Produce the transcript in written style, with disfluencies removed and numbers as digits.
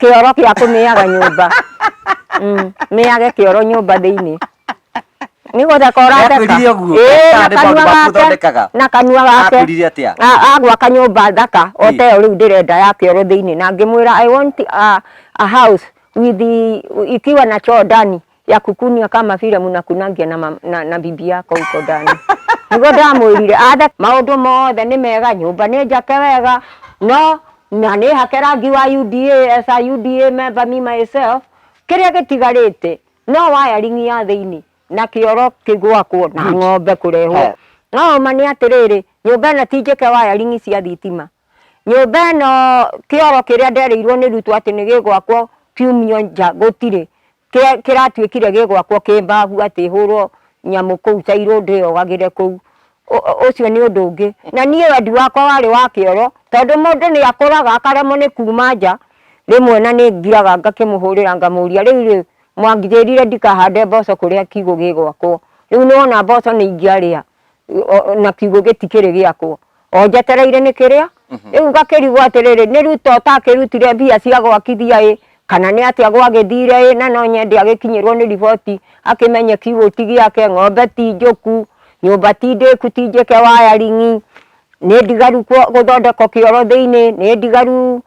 kioro kia kumiaga nyumba miage kioro nyumba thiini nigo thakora thaka na kanua gake agwaka nyumba thaka oteo riu ndirenda ya kioro thiini na ngimwira I want a house with ikiwa na choo ndani ya kukunia kama vile mnakunangia na bibi yako huko ndani. Nigo ndamwirire athe maundu mothe ni mega nyumba ni njake wega no na ni hake rangi wa UDA as a UDA member me myself kiria gitigarite no wiring ya thiini na kioro kigwakwo na ng'ombe kurehwo no mani atiriri nyumba ĩno ti njĩke wiring cia thitima nyumba ĩno kioro kiria ndereirwo ni rutu ati ni gigwakwo kiumio nja gutire kiratuikire gigwakwo kimbahu ati hurwo nyamu kuu cairwo ndiogagire kuu ucio ni undu ungi na nie wendi wakwa wari wa kioro tondu mundu ni akuraga akaremo ni kuma nja rimwe na ni ngiraga ngakimuhurira ngamuria riu mwangirire ndikahande mboco kuria kiugo gigwakwo riu nona mboco ni ingiaria na kiugo gitikiri giakwo o njetereire ni kiria riu ngakirigwo atiriri ni ruto takirutire mbia cia gwakithia kana ni atia gwagithire na no nyende agikinyirwo ni riboti akimenye kiugo tigiake ng'ombe ti njuku nyumba ti ndiku ti njike wiring ni ndigaru guthondeka kioro thiini ni ndigaru